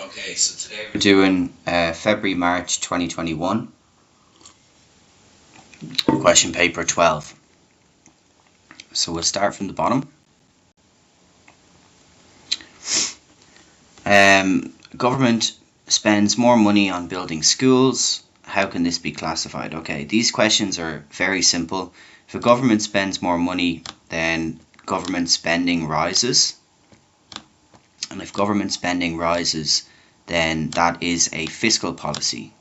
Okay, so today we're doing February-March 2021, question paper 12. So we'll start from the bottom. Government spends more money on building schools. How can this be classified? Okay, these questions are very simple. If a government spends more money, then government spending rises. And if government spending rises, then that is a fiscal policy.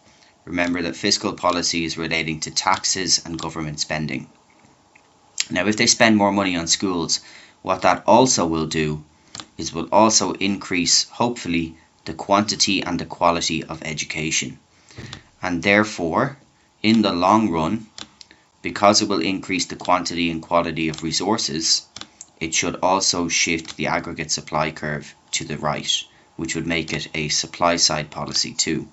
Remember that fiscal policy is relating to taxes and government spending. Now, if they spend more money on schools, what that also will do is will also increase, hopefully, the quantity and the quality of education. And therefore, in the long run, because it will increase the quantity and quality of resources, it should also shift the aggregate supply curve to the right, which would make it a supply side policy too.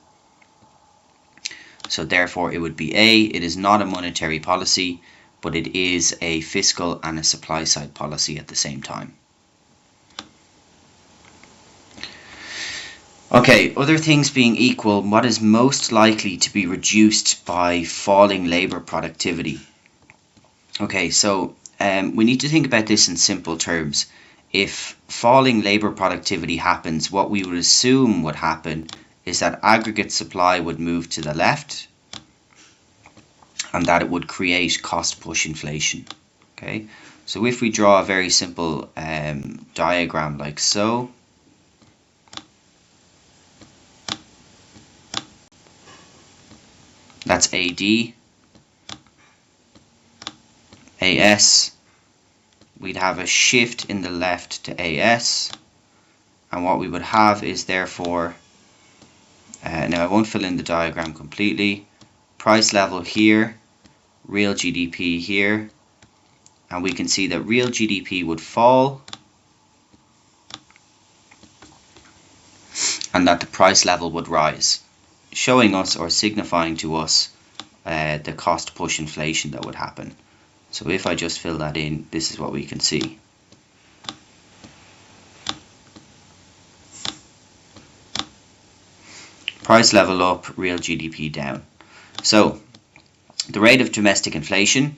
So therefore it would be A, it is not a monetary policy, but it is a fiscal and a supply side policy at the same time. Okay, other things being equal, what is most likely to be reduced by falling labour productivity? Okay, so we need to think about this in simple terms. If falling labour productivity happens, what we would assume would happen is that aggregate supply would move to the left and that it would create cost push inflation. Okay, so if we draw a very simple diagram like so, that's AD, AS, we'd have a shift in the left to AS, and what we would have is therefore, now I won't fill in the diagram completely, price level here, real GDP here, and we can see that real GDP would fall and that the price level would rise, showing us or signifying to us the cost push inflation that would happen. So if I just fill that in, this is what we can see. Price level up, real GDP down. So the rate of domestic inflation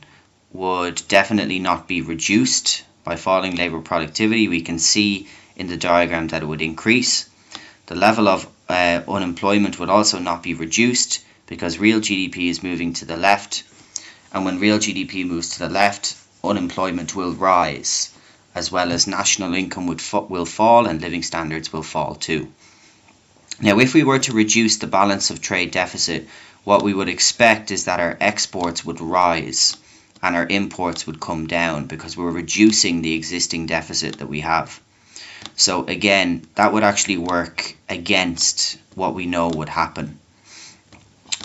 would definitely not be reduced by falling labour productivity. We can see in the diagram that it would increase. The level of unemployment would also not be reduced because real GDP is moving to the left. And when real GDP moves to the left, unemployment will rise, as well as national income will fall and living standards will fall too. Now, if we were to reduce the balance of trade deficit, what we would expect is that our exports would rise and our imports would come down because we're reducing the existing deficit that we have. So again, that would actually work against what we know would happen.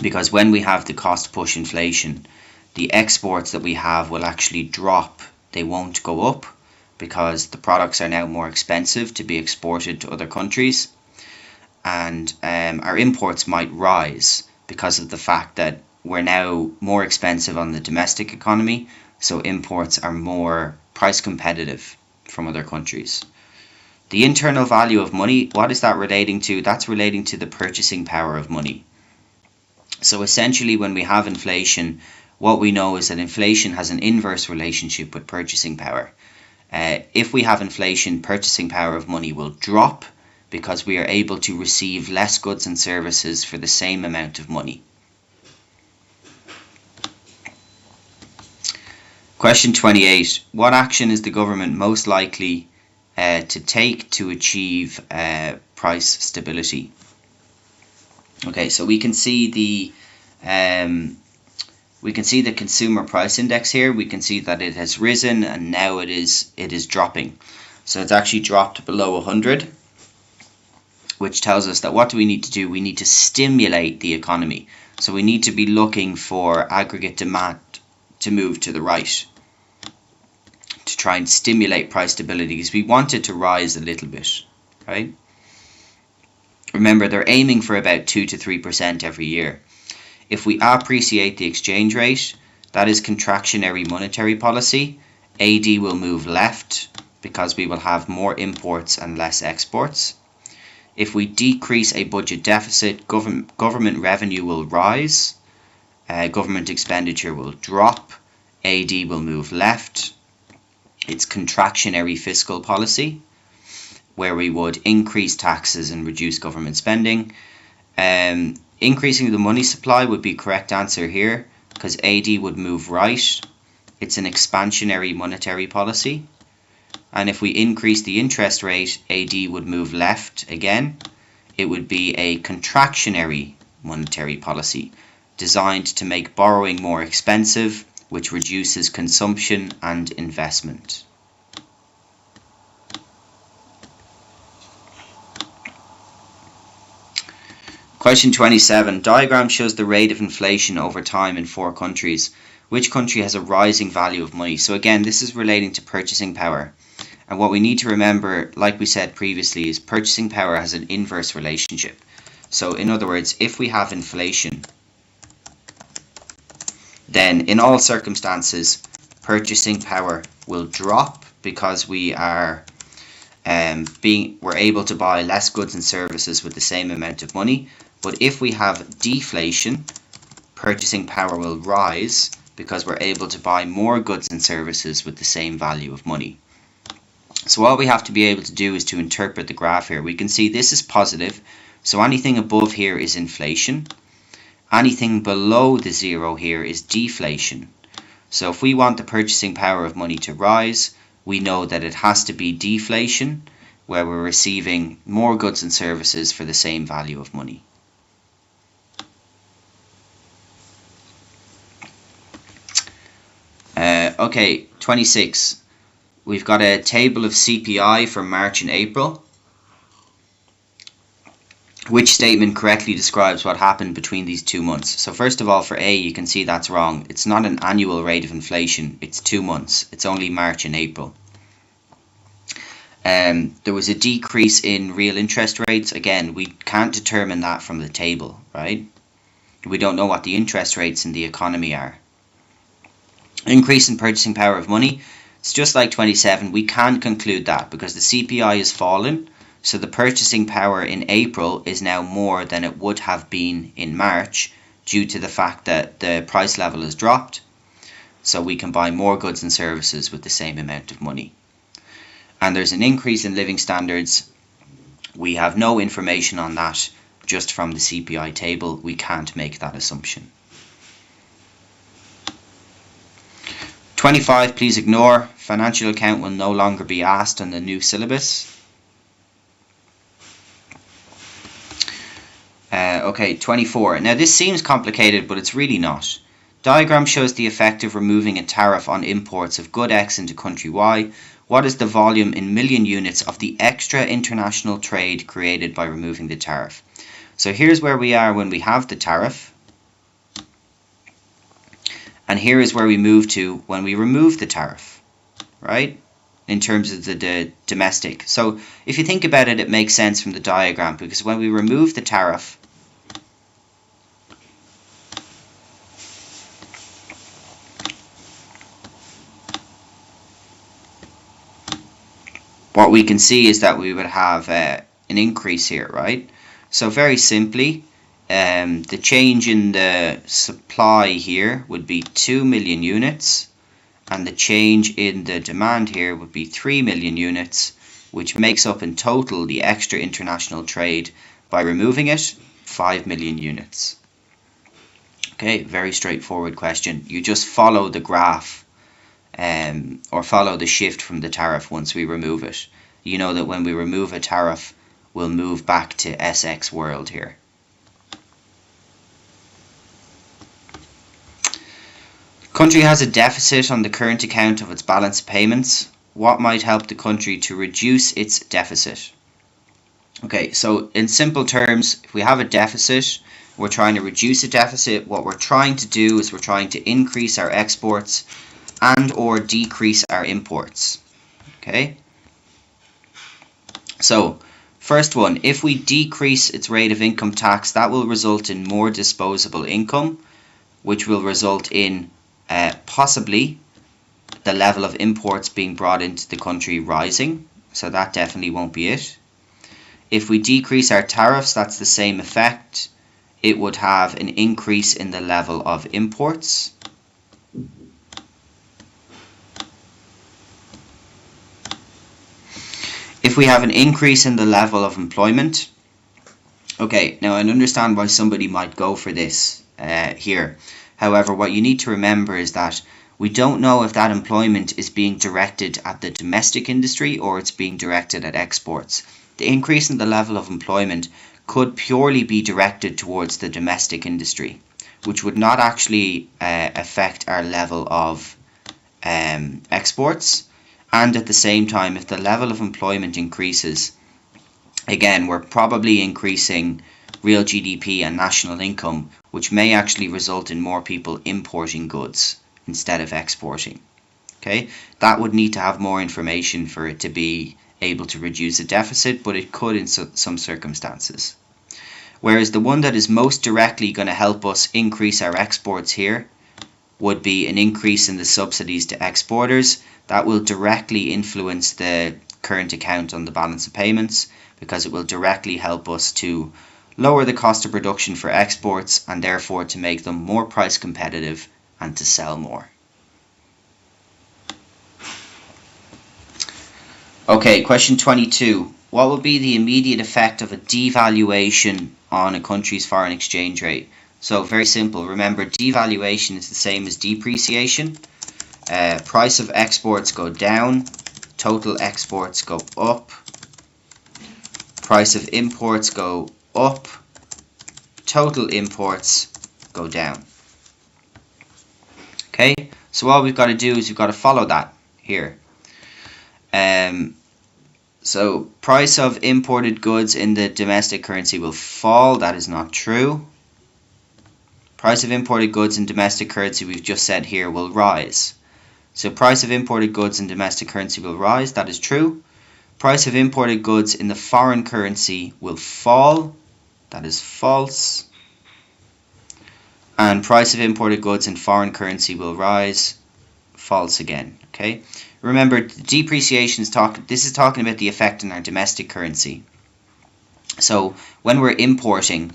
Because when we have the cost push inflation, the exports that we have will actually drop. They won't go up because the products are now more expensive to be exported to other countries. And our imports might rise because of the fact that we're now more expensive on the domestic economy, so imports are more price competitive from other countries. The internal value of money, what is that relating to? That's relating to the purchasing power of money. So essentially when we have inflation, what we know is that inflation has an inverse relationship with purchasing power. If we have inflation, purchasing power of money will drop because we are able to receive less goods and services for the same amount of money. Question 28. What action is the government most likely to take to achieve price stability? Okay, so we can see the consumer price index here. We can see that it has risen and now it is dropping. So it's actually dropped below 100. Which tells us that what do we need to do? We need to stimulate the economy. So we need to be looking for aggregate demand to move to the right to try and stimulate price stability because we want it to rise a little bit, right? Remember, they're aiming for about 2 to 3% every year. If we appreciate the exchange rate, that is contractionary monetary policy. AD will move left because we will have more imports and less exports. If we decrease a budget deficit, government revenue will rise, government expenditure will drop, AD will move left. It's contractionary fiscal policy, where we would increase taxes and reduce government spending. Increasing the money supply would be correct answer here, because AD would move right. It's an expansionary monetary policy. And if we increase the interest rate, AD would move left again. It would be a contractionary monetary policy designed to make borrowing more expensive, which reduces consumption and investment. Question 27. Diagram shows the rate of inflation over time in 4 countries. Which country has a rising value of money? So again, this is relating to purchasing power. And what we need to remember, like we said previously, is purchasing power has an inverse relationship. So in other words, if we have inflation, then in all circumstances, purchasing power will drop because we are we're able to buy less goods and services with the same amount of money. But if we have deflation, purchasing power will rise because we're able to buy more goods and services with the same value of money. So all we have to be able to do is to interpret the graph here. We can see this is positive, so anything above here is inflation. Anything below the zero here is deflation. So if we want the purchasing power of money to rise, we know that it has to be deflation, where we're receiving more goods and services for the same value of money. Okay, 26. We've got a table of CPI for March and April. Which statement correctly describes what happened between these 2 months? So first of all, for A, you can see that's wrong. It's not an annual rate of inflation. It's 2 months. It's only March and April. There was a decrease in real interest rates. Again, we can't determine that from the table, right? We don't know what the interest rates in the economy are. Increase in purchasing power of money. It's just like 27. We can conclude that because the CPI has fallen. So the purchasing power in April is now more than it would have been in March due to the fact that the price level has dropped. So we can buy more goods and services with the same amount of money. And there's an increase in living standards. We have no information on that just from the CPI table. We can't make that assumption. 25, please ignore. Financial account will no longer be asked on the new syllabus. Okay, 24. Now this seems complicated, but it's really not. Diagram shows the effect of removing a tariff on imports of good X into country Y. What is the volume in million units of the extra international trade created by removing the tariff? So here's where we are when we have the tariff. And here is where we move to when we remove the tariff, right? In terms of the domestic. So if you think about it, it makes sense from the diagram, because when we remove the tariff, what we can see is that we would have an increase here, right? So very simply, the change in the supply here would be 2 million units, and the change in the demand here would be 3 million units, which makes up in total the extra international trade by removing it, 5 million units. Okay, very straightforward question. You just follow the graph or follow the shift from the tariff once we remove it. You know that when we remove a tariff, we'll move back to SX world here. Country has a deficit on the current account of its balance of payments. What might help the country to reduce its deficit? Okay, so in simple terms, if we have a deficit, we're trying to reduce a deficit. What we're trying to do is we're trying to increase our exports and or decrease our imports. Okay? So, first one, if we decrease its rate of income tax, that will result in more disposable income, which will result in possibly the level of imports being brought into the country rising. So that definitely won't be it. If we decrease our tariffs, that's the same effect. It would have an increase in the level of imports. If we have an increase in the level of employment, okay, now I understand why somebody might go for this here. However, what you need to remember is that we don't know if that employment is being directed at the domestic industry or it's being directed at exports. The increase in the level of employment could purely be directed towards the domestic industry, which would not actually affect our level of exports. And at the same time, if the level of employment increases, again, we're probably increasing real GDP and national income, which may actually result in more people importing goods instead of exporting. Okay, that would need to have more information for it to be able to reduce a deficit, but it could in some circumstances. Whereas the one that is most directly going to help us increase our exports here would be an increase in the subsidies to exporters. That will directly influence the current account on the balance of payments, because it will directly help us to lower the cost of production for exports and therefore to make them more price competitive and to sell more. Okay, question 22. What will be the immediate effect of a devaluation on a country's foreign exchange rate? So very simple. Remember, devaluation is the same as depreciation. Price of exports go down, total exports go up, price of imports go up, total imports go down. Okay, so all we've got to do is we've got to follow that here. So price of imported goods in the domestic currency will fall. That is not true. Price of imported goods in domestic currency, we've just said here, will rise. So price of imported goods in domestic currency will rise. That is true. Price of imported goods in the foreign currency will fall. That is false. And price of imported goods in foreign currency will rise. False again. Okay. Remember, depreciation is talking about the effect on our domestic currency. So when we're importing,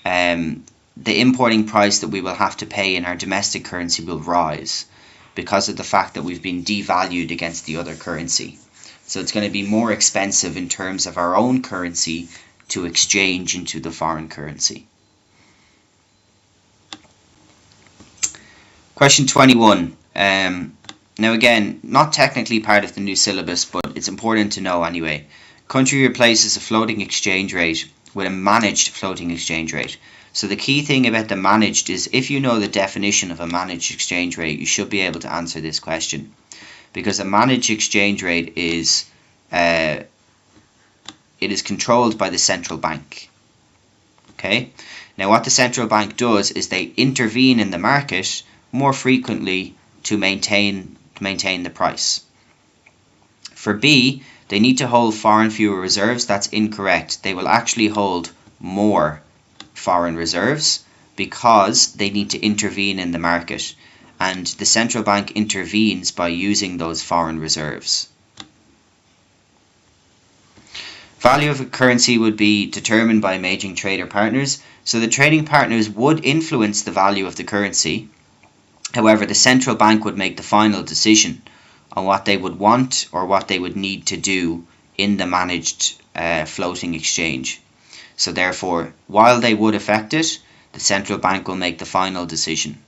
the importing price that we will have to pay in our domestic currency will rise because of the fact that we've been devalued against the other currency. So it's going to be more expensive in terms of our own currency to exchange into the foreign currency. Question 21. Now again, not technically part of the new syllabus, but it's important to know anyway. Country replaces a floating exchange rate with a managed floating exchange rate. So the key thing about the managed is, if you know the definition of a managed exchange rate, you should be able to answer this question. Because a managed exchange rate is it is controlled by the central bank. Okay. Now what the central bank does is they intervene in the market more frequently to maintain the price. For B, they need to hold foreign fewer reserves. That's incorrect. They will actually hold more foreign reserves because they need to intervene in the market, and the central bank intervenes by using those foreign reserves. Value of a currency would be determined by major trader partners. So the trading partners would influence the value of the currency. However, the central bank would make the final decision on what they would want or what they would need to do in the managed floating exchange. So therefore, while they would affect it, the central bank will make the final decision.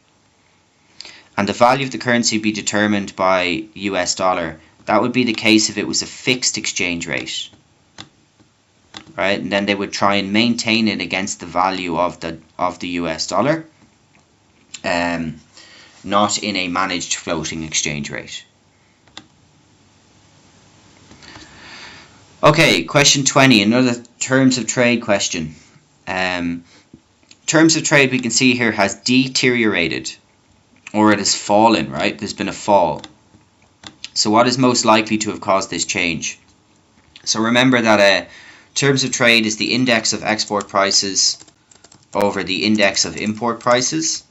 And the value of the currency be determined by US dollar. That would be the case if it was a fixed exchange rate. Right? And then they would try and maintain it against the value of the US dollar. Not in a managed floating exchange rate. Okay, question 20, another terms of trade question. Terms of trade, we can see here, has deteriorated, or it has fallen, right? There's been a fall. So what is most likely to have caused this change? So remember that terms of trade is the index of export prices over the index of import prices.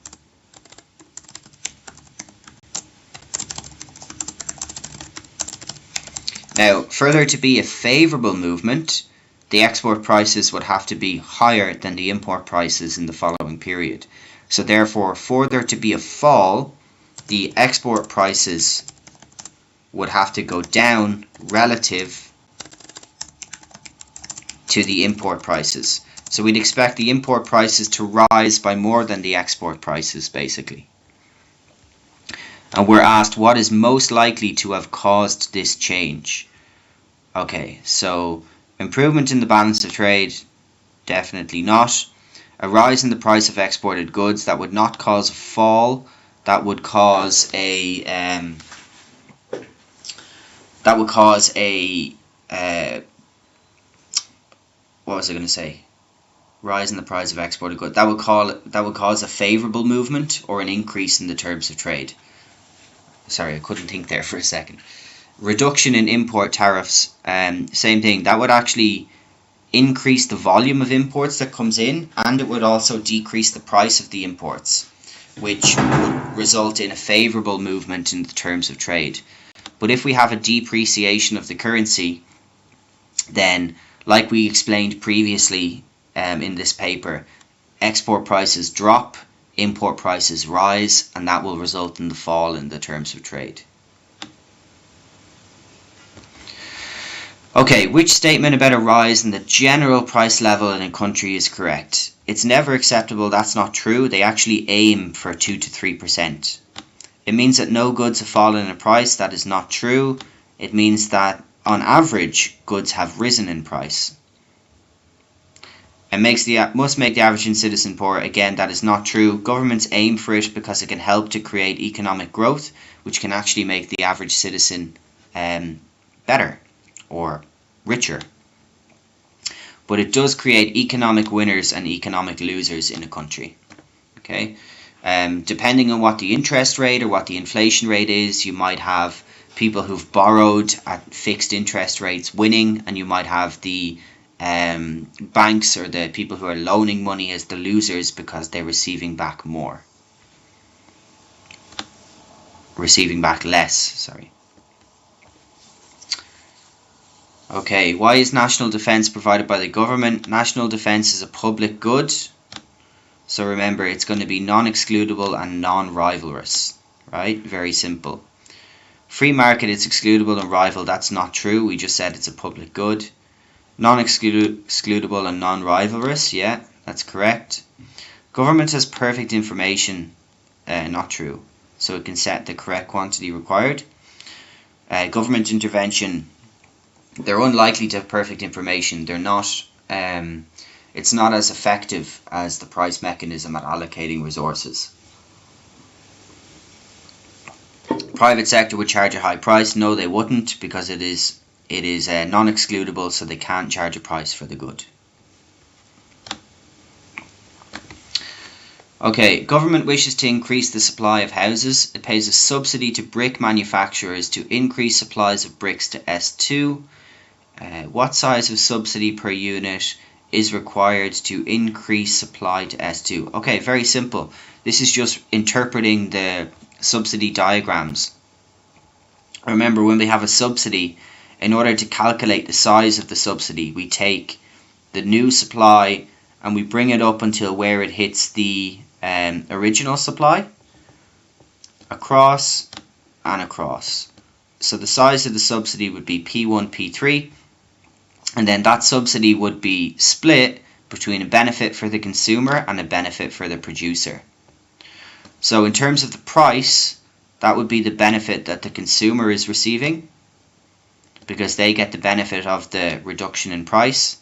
Now, further to be a favourable movement, the export prices would have to be higher than the import prices in the following period. So therefore, for there to be a fall, the export prices would have to go down relative to the import prices. So we'd expect the import prices to rise by more than the export prices, basically. And we're asked what is most likely to have caused this change. Okay, so improvement in the balance of trade, definitely not. A rise in the price of exported goods, that would not cause a fall. That would cause a what was I going to say? Rise in the price of exported goods. That would cause a favourable movement or an increase in the terms of trade. Sorry, I couldn't think there for a second. Reduction in import tariffs, same thing. That would actually increase the volume of imports that comes in, and it would also decrease the price of the imports, which would result in a favourable movement in the terms of trade. But if we have a depreciation of the currency, then, like we explained previously in this paper, export prices drop, import prices rise, and that will result in the fall in the terms of trade. Okay, which statement about a rise in the general price level in a country is correct? It's never acceptable, that's not true. They actually aim for 2 to 3%. It means that no goods have fallen in price, that is not true. It means that on average, goods have risen in price. It must make the average citizen poor. Again, that is not true. Governments aim for it because it can help to create economic growth, which can actually make the average citizen better or richer. But it does create economic winners and economic losers in a country. Okay, depending on what the interest rate or what the inflation rate is, you might have people who've borrowed at fixed interest rates winning, and you might have the banks or the people who are loaning money as the losers because they're receiving back less, sorry. Okay, why is national defence provided by the government? National defence is a public good, so remember it's going to be non-excludable and non-rivalrous, right? Very simple. Free market, it's excludable and rival, that's not true, we just said it's a public good. Non-excludable and non-rivalrous, yeah, that's correct. Government has perfect information, not true, so it can set the correct quantity required. Government intervention, they're unlikely to have perfect information. They're not. It's not as effective as the price mechanism at allocating resources. Private sector would charge a high price. No, they wouldn't, because it is non-excludable, so they can't charge a price for the good. Okay, government wishes to increase the supply of houses. It pays a subsidy to brick manufacturers to increase supplies of bricks to S2. What size of subsidy per unit is required to increase supply to S2? Okay, very simple. This is just interpreting the subsidy diagrams. Remember, when we have a subsidy, in order to calculate the size of the subsidy, we take the new supply and we bring it up until where it hits the original supply, across and across. So the size of the subsidy would be P1, P3, and then that subsidy would be split between a benefit for the consumer and a benefit for the producer. So in terms of the price, that would be the benefit that the consumer is receiving, because they get the benefit of the reduction in price,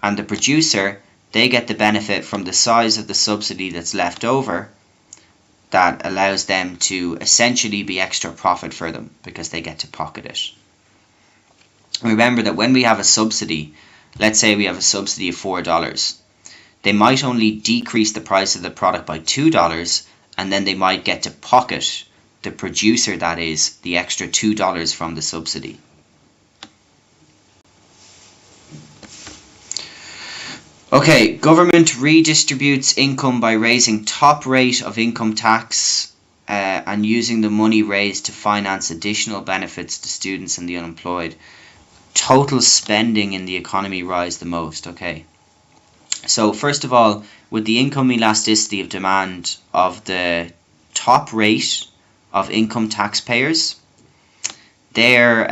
and the producer, they get the benefit from the size of the subsidy that's left over, that allows them to essentially be extra profit for them because they get to pocket it. Remember that when we have a subsidy, let's say we have a subsidy of $4, they might only decrease the price of the product by $2, and then they might get to pocket, the producer that is, the extra $2 from the subsidy. Okay, government redistributes income by raising top rate of income tax and using the money raised to finance additional benefits to students and the unemployed. total spending in the economy rise the most? Okay, so first of all, with the income elasticity of demand of the top rate of income taxpayers, their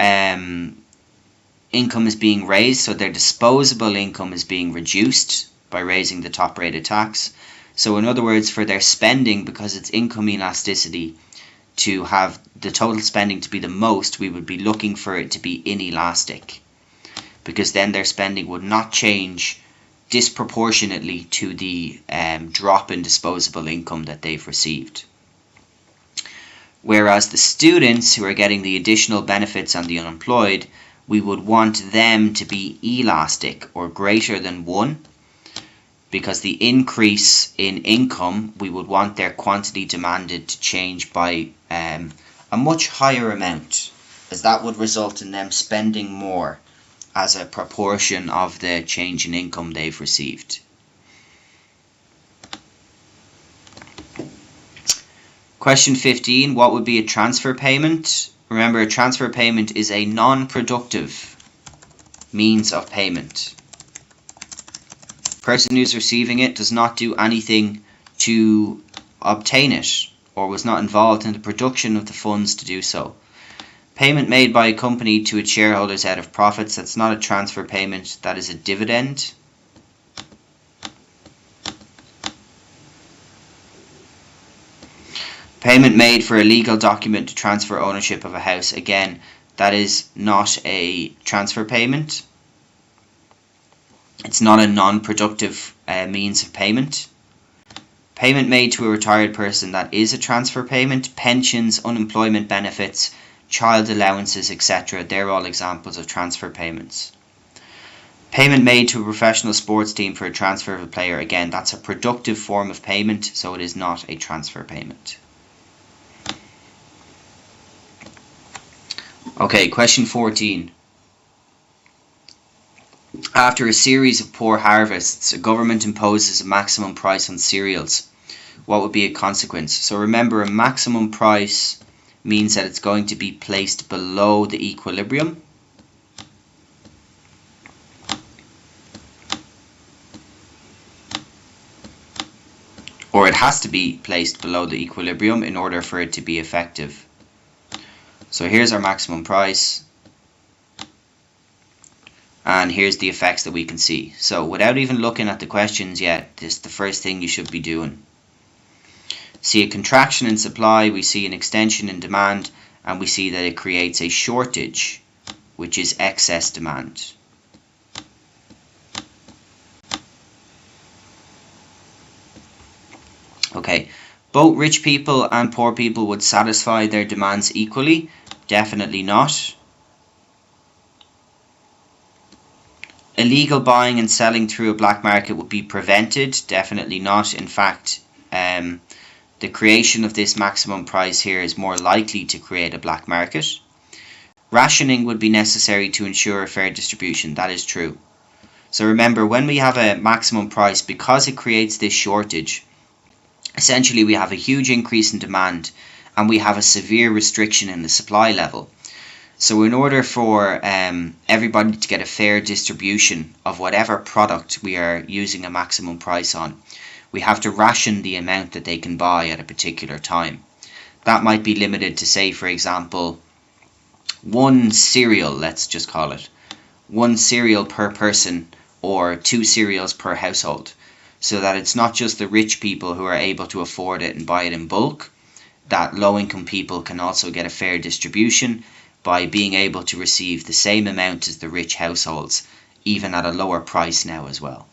income is being raised, so their disposable income is being reduced by raising the top rate of tax. So in other words, for their spending, because it's income elasticity, to have the total spending to be the most, we would be looking for it to be inelastic, because then their spending would not change disproportionately to the drop in disposable income that they've received. Whereas the students who are getting the additional benefits on the unemployed, we would want them to be elastic or greater than 1, because the increase in income, we would want their quantity demanded to change by a much higher amount, as that would result in them spending more as a proportion of the change in income they've received. Question 15, what would be a transfer payment? Remember, a transfer payment is a non-productive means of payment. The person who's receiving it does not do anything to obtain it, or was not involved in the production of the funds to do so. Payment made by a company to its shareholders out of profits, that's not a transfer payment, that is a dividend. Payment made for a legal document to transfer ownership of a house, again, that is not a transfer payment. It's not a non-productive means of payment. Payment made to a retired person, that is a transfer payment. Pensions, unemployment benefits, child allowances, etc. They're all examples of transfer payments. Payment made to a professional sports team for a transfer of a player, again, that's a productive form of payment, so it is not a transfer payment. Okay, question 14. After a series of poor harvests, a government imposes a maximum price on cereals. What would be a consequence? So remember, a maximum price means that it's going to be placed below the equilibrium. Or it has to be placed below the equilibrium in order for it to be effective. So here's our maximum price. And here's the effects that we can see. So without even looking at the questions yet, this is the first thing you should be doing. See a contraction in supply, we see an extension in demand, and we see that it creates a shortage, which is excess demand. Okay, both rich people and poor people would satisfy their demands equally? Definitely not. Illegal buying and selling through a black market would be prevented? Definitely not. In fact, the creation of this maximum price here is more likely to create a black market. Rationing would be necessary to ensure a fair distribution. That is true. So remember, when we have a maximum price, because it creates this shortage, essentially we have a huge increase in demand and we have a severe restriction in the supply level. So in order for everybody to get a fair distribution of whatever product we are using a maximum price on, we have to ration the amount that they can buy at a particular time. That might be limited to, say, for example, 1 cereal, let's just call it. 1 cereal per person or 2 cereals per household. So that it's not just the rich people who are able to afford it and buy it in bulk, that low-income people can also get a fair distribution by being able to receive the same amount as the rich households, even at a lower price now as well.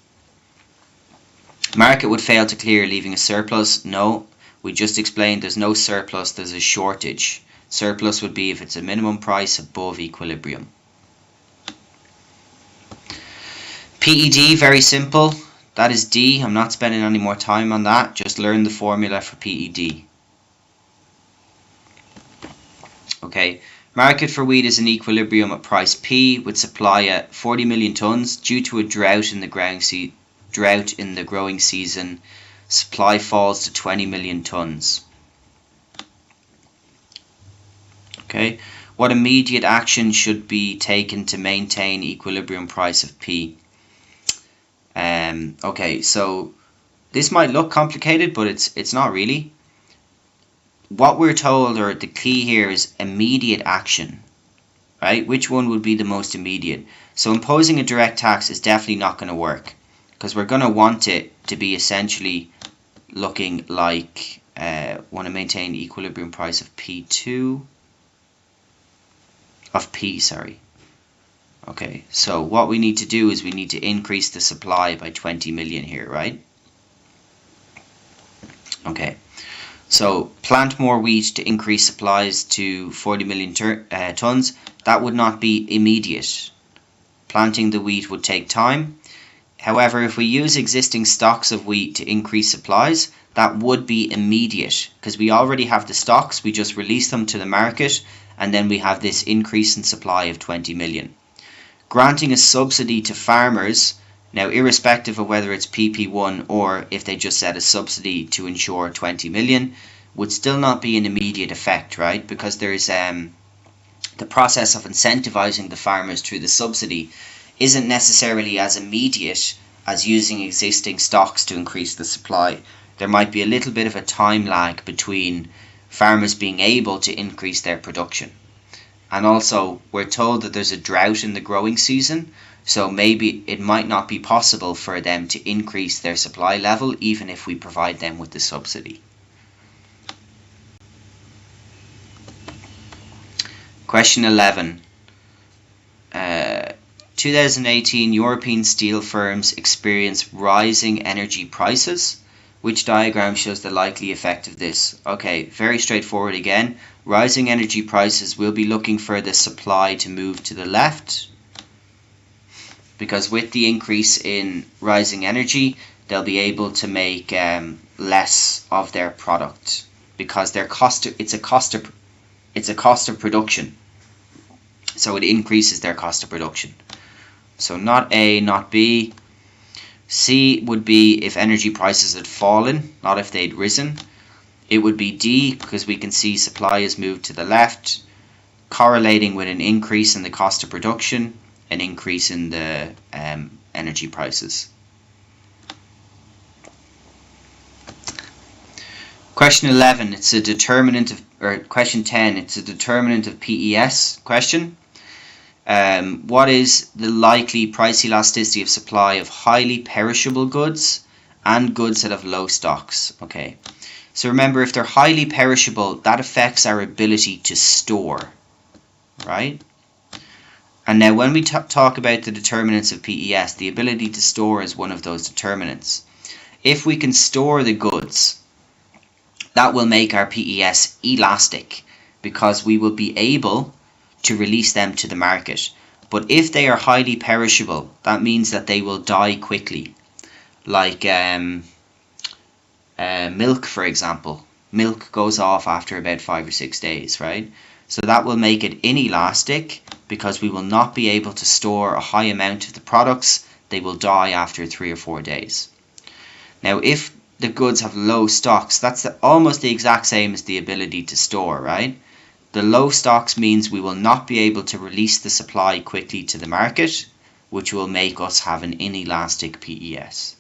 Market would fail to clear, leaving a surplus? No, we just explained there's no surplus, there's a shortage. Surplus would be if it's a minimum price above equilibrium. PED, very simple. That is D. I'm not spending any more time on that. Just learn the formula for PED. Okay, market for wheat is in equilibrium at price P with supply at 40 million tonnes. Due to a drought in the growing season, supply falls to 20 million tonnes. Okay, What immediate action should be taken to maintain equilibrium price of P? Okay, so this might look complicated, but it's not really. What we're told, or the key here, is immediate action, right? Which one would be the most immediate? So imposing a direct tax is definitely not going to work, because we're going to want it to be essentially looking like want to maintain equilibrium price of P2 of P, sorry. Okay, so what we need to do is we need to increase the supply by 20 million here, right? Okay, so plant more wheat to increase supplies to 40 million tons. That would not be immediate. Planting the wheat would take time. However, if we use existing stocks of wheat to increase supplies, that would be immediate, because we already have the stocks, we just release them to the market, and then we have this increase in supply of 20 million. Granting a subsidy to farmers, now irrespective of whether it's PP1 or if they just set a subsidy to ensure 20 million, would still not be an immediate effect, right? Because there's the process of incentivizing the farmers through the subsidy isn't necessarily as immediate as using existing stocks to increase the supply. There might be a little bit of a time lag between farmers being able to increase their production. And also, we're told that there's a drought in the growing season, so maybe it might not be possible for them to increase their supply level even if we provide them with the subsidy. Question 11. 2018 European steel firms experience rising energy prices. Which diagram shows the likely effect of this? Okay, very straightforward again. Rising energy prices, will be looking for the supply to move to the left, because with the increase in rising energy, they'll be able to make less of their product, because it's a cost of production. So it increases their cost of production. So not A, not B. C would be if energy prices had fallen, not if they'd risen. It would be D, because we can see supply has moved to the left, correlating with an increase in the cost of production, an increase in the energy prices. Question 11, it's a determinant of, or question 10, it's a determinant of PES question. What is the likely price elasticity of supply of highly perishable goods and goods that have low stocks? Okay, so remember, if they're highly perishable, that affects our ability to store, right? And now when we talk about the determinants of PES, the ability to store is one of those determinants. If we can store the goods, that will make our PES elastic, because we will be able to release them to the market. But if they are highly perishable, that means that they will die quickly. Like milk, for example. Milk goes off after about 5 or 6 days, right? So that will make it inelastic, because we will not be able to store a high amount of the products. They will die after 3 or 4 days. Now, if the goods have low stocks, that's almost the exact same as the ability to store, right? The low stocks means we will not be able to release the supply quickly to the market, which will make us have an inelastic PES.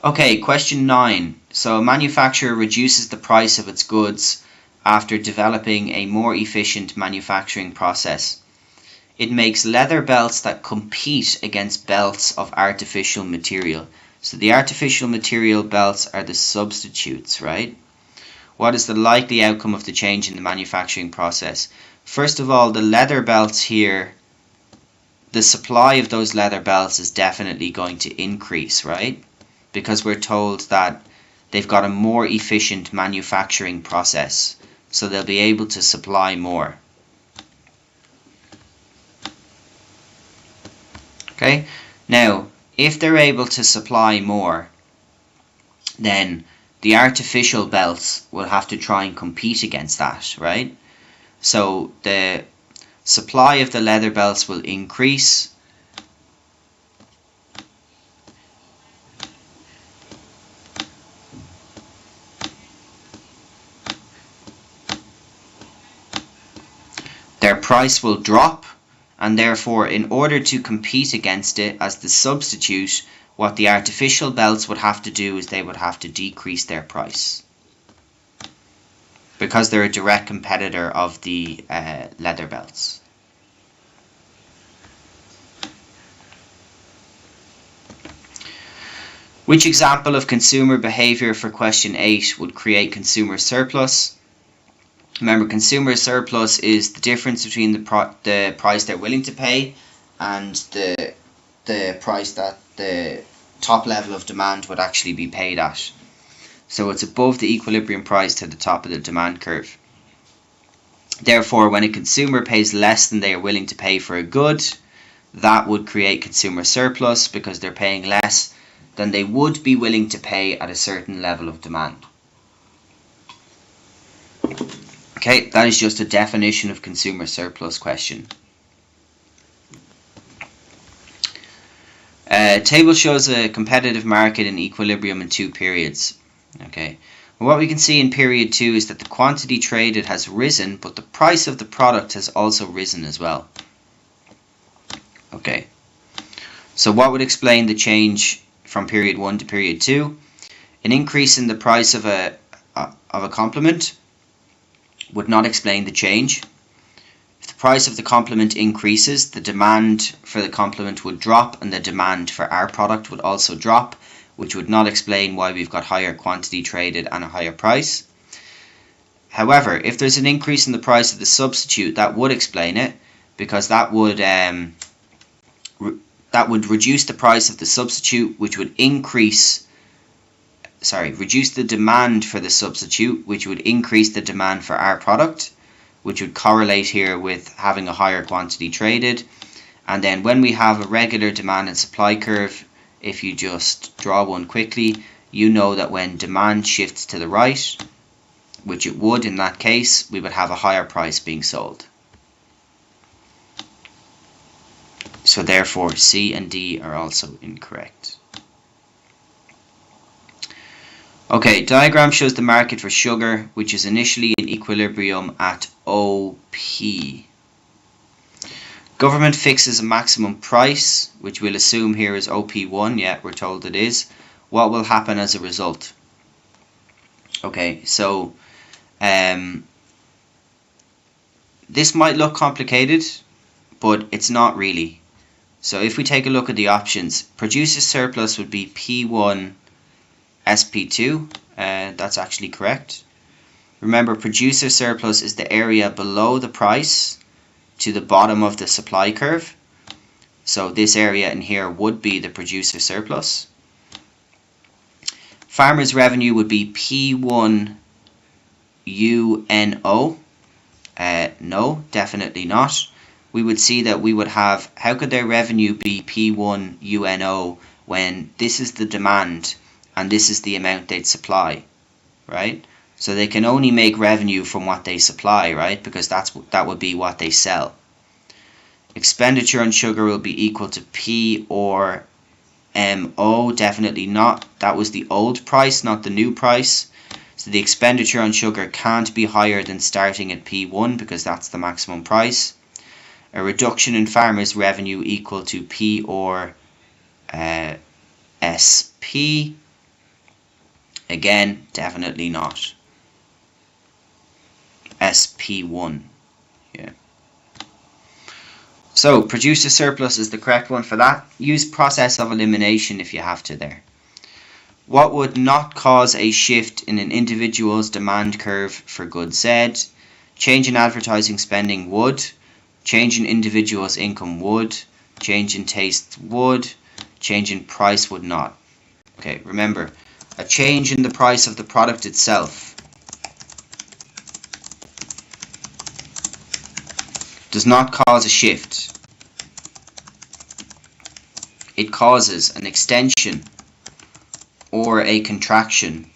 Okay, question 9. So a manufacturer reduces the price of its goods after developing a more efficient manufacturing process. It makes leather belts that compete against belts of artificial material. So the artificial material belts are the substitutes, right? What is the likely outcome of the change in the manufacturing process? First of all, the leather belts here, the supply of those leather belts is definitely going to increase, right? Because we're told that they've got a more efficient manufacturing process, so they'll be able to supply more. Okay, now if they're able to supply more, then the artificial belts will have to try and compete against that, right? So the supply of the leather belts will increase, price will drop, and therefore in order to compete against it as the substitute, what the artificial belts would have to do is they would have to decrease their price, because they're a direct competitor of the leather belts. Which example of consumer behavior for question 8 would create consumer surplus? Remember, consumer surplus is the difference between the price they're willing to pay and the price that the top level of demand would actually be paid at. So it's above the equilibrium price to the top of the demand curve. Therefore, when a consumer pays less than they are willing to pay for a good, that would create consumer surplus because they're paying less than they would be willing to pay at a certain level of demand. Okay, that is just a definition of consumer surplus question. Table shows a competitive market in equilibrium in 2 periods. Okay, well, what we can see in period 2 is that the quantity traded has risen, but the price of the product has also risen as well. Okay, so what would explain the change from period 1 to period 2? An increase in the price of a complement would not explain the change. If the price of the complement increases, the demand for the complement would drop and the demand for our product would also drop, which would not explain why we've got higher quantity traded and a higher price. However, if there's an increase in the price of the substitute, that would explain it, because that would reduce the price of the substitute, which would reduce the demand for the substitute, which would increase the demand for our product, which would correlate here with having a higher quantity traded. And then when we have a regular demand and supply curve, if you just draw one quickly, you know that when demand shifts to the right, which it would in that case, we would have a higher price being sold. So therefore C and D are also incorrect. Okay, diagram shows the market for sugar, which is initially in equilibrium at OP. Government fixes a maximum price, which we'll assume here is OP1, yeah, we're told it is. What will happen as a result? Okay, so this might look complicated, but it's not really. So if we take a look at the options, producer surplus would be P1 SP2, that's actually correct. Remember, producer surplus is the area below the price to the bottom of the supply curve. So this area in here would be the producer surplus. Farmers' revenue would be P1 UNO. No, definitely not. We would see that we would have, how could their revenue be P1 UNO when this is the demand and this is the amount they'd supply, right? So they can only make revenue from what they supply, right? Because that would be what they sell. Expenditure on sugar will be equal to P or MO, definitely not. That was the old price, not the new price. So the expenditure on sugar can't be higher than starting at P1 because that's the maximum price. A reduction in farmers' revenue equal to P or SP. Again, definitely not. SP1. Yeah. So, producer surplus is the correct one for that. Use process of elimination if you have to there. What would not cause a shift in an individual's demand curve for goods said? Change in advertising spending would. Change in individual's income would. Change in taste would. Change in price would not. Okay, remember, a change in the price of the product itself does not cause a shift. It causes an extension or a contraction,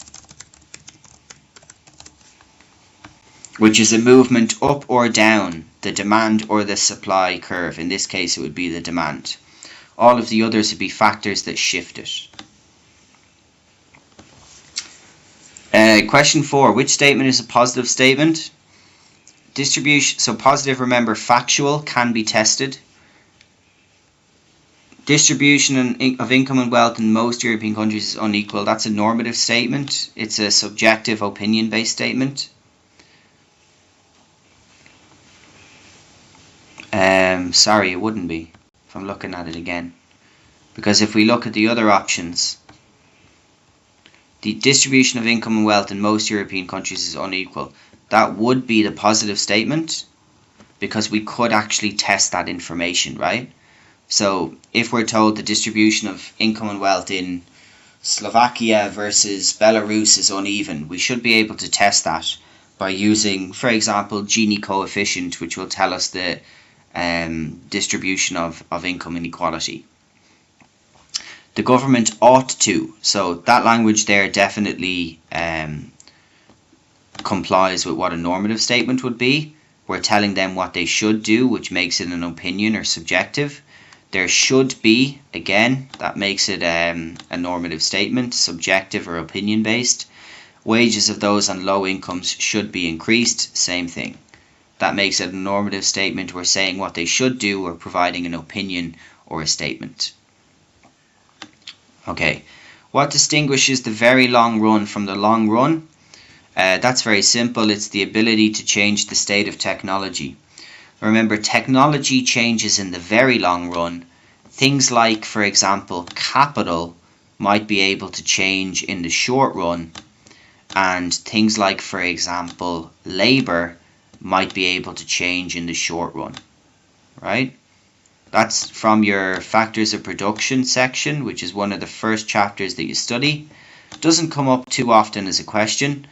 which is a movement up or down the demand or the supply curve. In this case, it would be the demand. All of the others would be factors that shift it. Question 4. Which statement is a positive statement? Distribution, so positive, remember, factual, can be tested. Distribution of income and wealth in most European countries is unequal. That's a normative statement. It's a subjective, opinion-based statement. Sorry, it wouldn't be, if I'm looking at it again. Because if we look at the other options, the distribution of income and wealth in most European countries is unequal. That would be the positive statement, because we could actually test that information, right? So if we're told the distribution of income and wealth in Slovakia versus Belarus is uneven, we should be able to test that by using, for example, Gini coefficient, which will tell us the distribution of income inequality. The government ought to, so that language there definitely complies with what a normative statement would be. We're telling them what they should do, which makes it an opinion or subjective. There should be, again, that makes it a normative statement, subjective or opinion based. Wages of those on low incomes should be increased, same thing. That makes it a normative statement. We're saying what they should do or providing an opinion or a statement. Okay, what distinguishes the very long run from the long run? That's very simple. It's the ability to change the state of technology. Remember, technology changes in the very long run. Things like, for example, capital might be able to change in the short run, and things like, for example, labor might be able to change in the short run, right? That's from your factors of production section, which is one of the first chapters that you study. Doesn't come up too often as a question,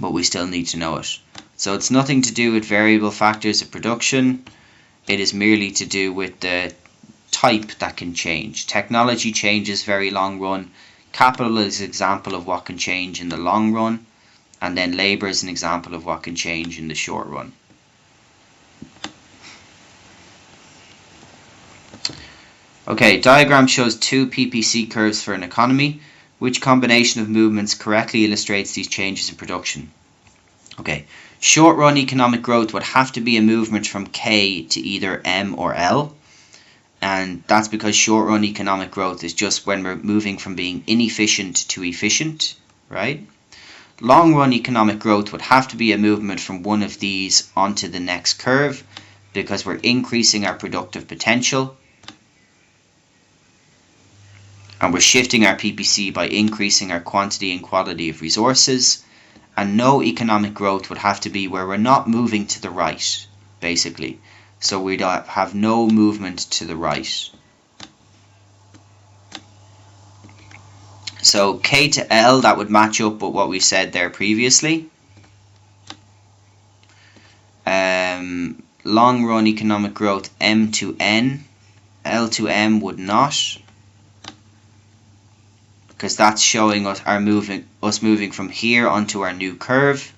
but we still need to know it. So it's nothing to do with variable factors of production. It is merely to do with the type that can change. Technology changes very long run. Capital is an example of what can change in the long run. And then labor is an example of what can change in the short run. Okay, diagram shows two PPC curves for an economy. Which combination of movements correctly illustrates these changes in production? Okay, short run economic growth would have to be a movement from K to either M or L. And that's because short run economic growth is just when we're moving from being inefficient to efficient, right? Long run economic growth would have to be a movement from one of these onto the next curve, because we're increasing our productive potential. And we're shifting our PPC by increasing our quantity and quality of resources. And no economic growth would have to be where we're not moving to the right, basically. So we'd have no movement to the right. So K to L, that would match up with what we said there previously. Long run economic growth, M to N. L to M would not, because that's showing us moving from here onto our new curve.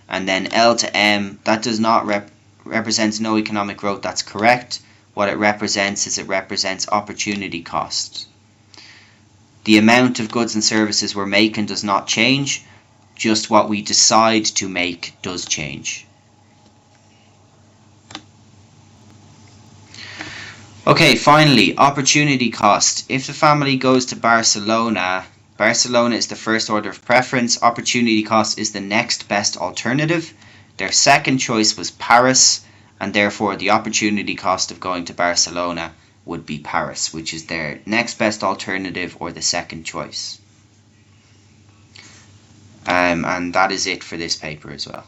And then L to M, that does not represents no economic growth. That's correct. What it represents is it represents opportunity cost. The amount of goods and services we're making does not change, just what we decide to make does change. Okay, finally, opportunity cost. If the family goes to Barcelona, Barcelona is the first order of preference. Opportunity cost is the next best alternative. Their second choice was Paris, and therefore the opportunity cost of going to Barcelona would be Paris, which is their next best alternative or the second choice. And that is it for this paper as well.